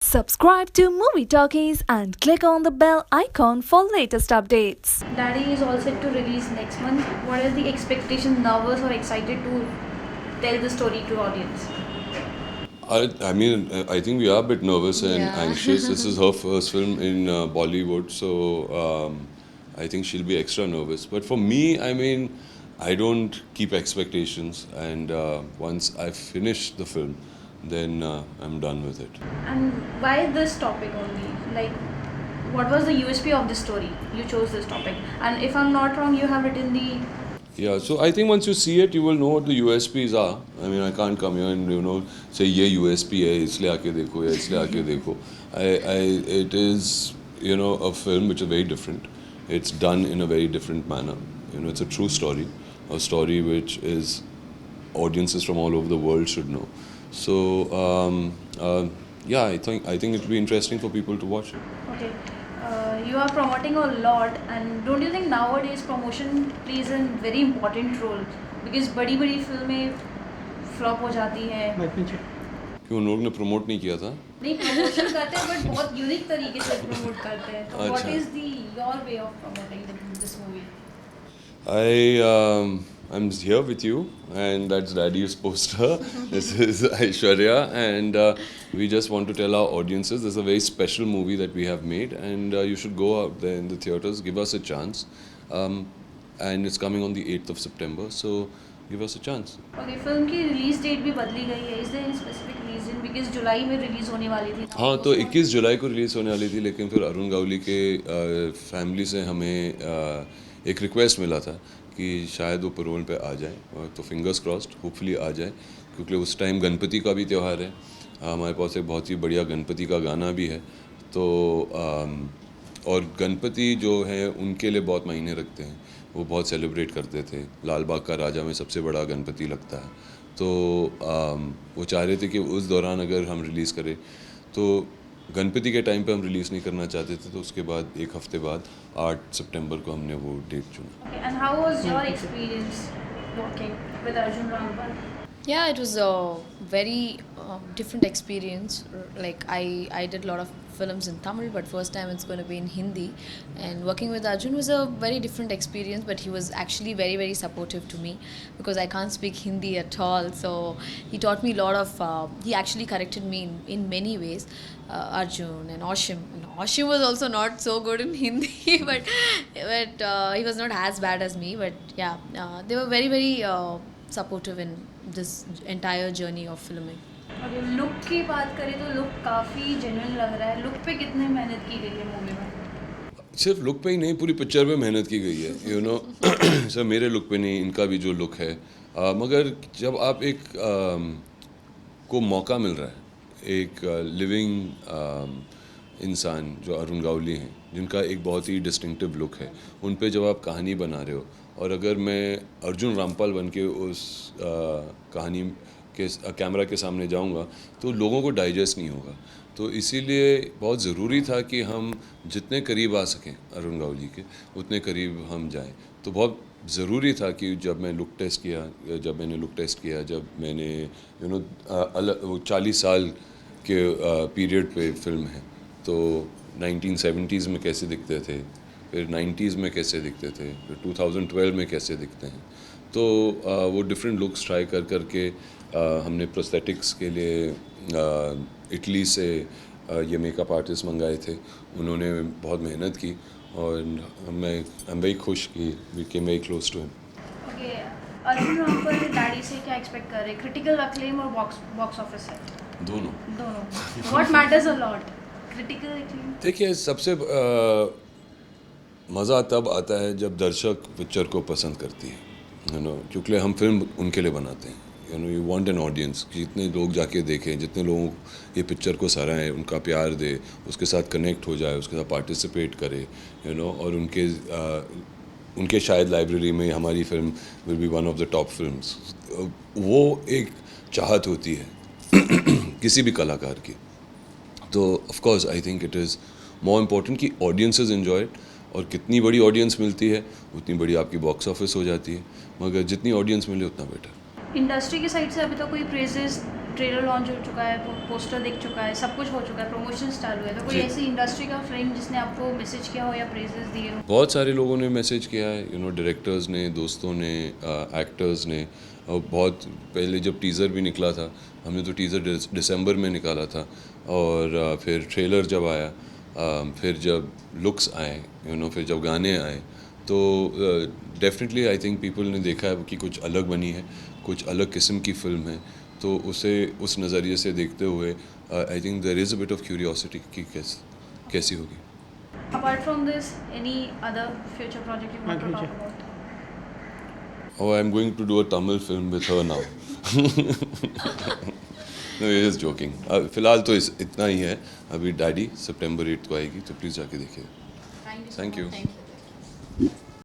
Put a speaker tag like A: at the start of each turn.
A: Subscribe to Movie Talkies and click on the bell icon for latest updates.
B: Daddy is all set to release next month. What are the expectations? Nervous or excited to tell the story to audience?
C: I think we are a bit nervous and
D: Yeah.
C: anxious. This is her first film in Bollywood, so I think she'll be extra nervous. But for me, I don't keep expectations, and once I finish the film, then I'm done with it.
B: And why this topic only? Like, what was the USP of this story? You chose this topic. And if I'm not wrong, you have written the...
C: Yeah, so I think once you see it, you will know what the USPs are. I mean, I can't come here and say ये USP है इसलिए आके देखो या इसलिए आके देखो. It is a film which is very different. It's done in a very different manner. It's a true story, a story which is audiences from all over the world should know. So yeah, I think it will be interesting for people to watch it.
B: Okay. You are promoting a lot, and don't you think nowadays promotion plays a very important role? Because बड़ी फिल्में flop हो जाती हैं.
C: क्यों उन लोगों ने promote नहीं किया था?
B: नहीं प्रमोशन करते हैं बट बहुत यूनिक तरीके से प्रमोट करते हैं. तो व्हाट
C: अच्छा.
B: Is the your way of promoting this movie?
C: I'm here with you, and that's Daddy's poster. This is Aishwarya, and we just want to tell our audiences this is a very special movie that we have made, and you should go out there in the theaters, give us a chance. And it's coming on the 8th of September, so give us a chance.
B: Okay film की release date भी बदली गई है. Is there any specific reason? Because जुलाई में release होने वाली थी.
C: हाँ, तो 21 जुलाई को रिलीज़ होने वाली थी, लेकिन फिर अरुण गावली के फैमिली से हमें एक रिक्वेस्ट मिला था कि शायद वो पैरोल पे आ जाए, और तो फिंगर्स क्रॉस्ड होपफुली आ जाए, क्योंकि उस टाइम गणपति का भी त्यौहार है. हमारे पास एक बहुत ही बढ़िया गणपति का गाना भी है. तो और गणपति जो है उनके लिए बहुत मायने रखते हैं. वो बहुत सेलिब्रेट करते थे. लाल बाग का राजा में सबसे बड़ा गणपति लगता है. तो वो चाह रहे थे कि उस दौरान अगर हम रिलीज़ करें, तो गणपति के टाइम पे हम रिलीज़ नहीं करना चाहते थे. तो उसके बाद एक हफ्ते बाद 8 सितंबर को हमने वो डेट चुना.
B: And how was your experience working with Arjun Rampal?
D: Yeah, it was a very different experience. Like I did a lot of films in Tamil, but first time it's going to be in Hindi. And working with Arjun was a very different experience, but he was actually very, very supportive to me because I can't speak Hindi at all. So he taught me a lot of, he actually corrected me in many ways. Arjun and Oshim. And Oshim was also not so good in Hindi, but he was not as bad as me. But yeah, they were very, very supportive in this entire journey of filming.
B: अगर look की बात करें तो look काफ़ी genuine लग रहा है. Look पे कितनी मेहनत की गई है मूवी में?
C: सिर्फ लुक पे ही नहीं, पूरी पिक्चर पे मेहनत की गई है. सर मेरे लुक पे नहीं, इनका भी जो लुक है. मगर जब आप एक को मौका मिल रहा है, एक लिविंग इंसान जो अरुण गावली हैं, जिनका एक बहुत ही डिस्टिंक्टिव लुक है, उन पे जब आप कहानी बना रहे हो, और अगर मैं अर्जुन रामपाल बन के उस कहानी के कैमरा के सामने जाऊंगा, तो लोगों को डाइजेस्ट नहीं होगा. तो इसीलिए बहुत ज़रूरी था कि हम जितने करीब आ सकें अरुण गावली के, उतने करीब हम जाएं. तो बहुत ज़रूरी था कि जब मैंने लुक टेस्ट किया, जब मैंने वो 40 साल के पीरियड पे फिल्म है, तो 1970s में कैसे दिखते थे, फिर 90s में कैसे दिखते थे, फिर 2012 में कैसे दिखते हैं. तो वो डिफरेंट लुक्स ट्राई करके हमने प्रोस्थेटिक्स के लिए इटली से ये मेकअप आर्टिस्ट मंगाए थे. उन्होंने बहुत मेहनत की, और मैं आई एम वेरी खुश कि we came very close to him.
B: Okay, Arjun Rampal daddy से क्या एक्सपेक्ट कर रहे हैं? क्रिटिकल अक्लेम और बॉक्स ऑफिस है?
C: दोनों.
B: What matters a lot? Critical acclaim?
C: देखिए, सबसे मज़ा तब आता है जब दर्शक पिक्चर को पसंद करती है, क्योंकि हम फिल्म उनके लिए बनाते हैं. यू वांट एन ऑडियंस, जितने लोग जाके देखें, जितने लोगों ये पिक्चर को सराहें, उनका प्यार दे, उसके साथ कनेक्ट हो जाए, उसके साथ पार्टिसिपेट करे, और उनके शायद लाइब्रेरी में हमारी film will be one of the top films. वो एक चाहत होती है किसी भी कलाकार की. तो of course I think it is more important कि ऑडियंसेस एंजॉय इट, और कितनी बड़ी ऑडियंस मिलती है उतनी बड़ी आपकी बॉक्स ऑफिस हो जाती है. मगर जितनी ऑडियंस मिले उतना बेटर.
B: इंडस्ट्री की साइड से अभी तक कोई प्रेजेस ट्रेलर लॉन्च हो चुका है, पोस्टर दिख चुका है, सब कुछ हो चुका है, प्रमोशंस चालू है, तो कोई
C: जी।
B: ऐसी इंडस्ट्री का फ्रेंड जिसने आपको मैसेज किया हो या प्रेजेस दिए हो?
C: बहुत सारे लोगों ने मैसेज किया है, डायरेक्टर्स ने, दोस्तों ने, एक्टर्स ने। और बहुत पहले जब टीज़र भी निकला था, हमने तो टीज़र दिसंबर में निकाला था, और फिर ट्रेलर जब आया, फिर जब लुक्स आए, फिर जब गाने आए, तो डेफिनेटली आई थिंक पीपल ने देखा है कि कुछ अलग बनी है, कुछ अलग किस्म की फ़िल्म है, तो उसे उस नज़रिए से देखते हुए I think there is a bit of curiosity कि कैसी होगी।
B: Apart from this, any other future project you want to talk about?
C: Oh, I'm going to do a Tamil film with her now. No, you're just joking. फिलहाल तो इतना ही है। अभी daddy सितंबर 8 को आएगी, तो प्लीज़ जाके देखिए।
B: Thank you so
C: Thank
B: much.
C: you.
D: Thank you.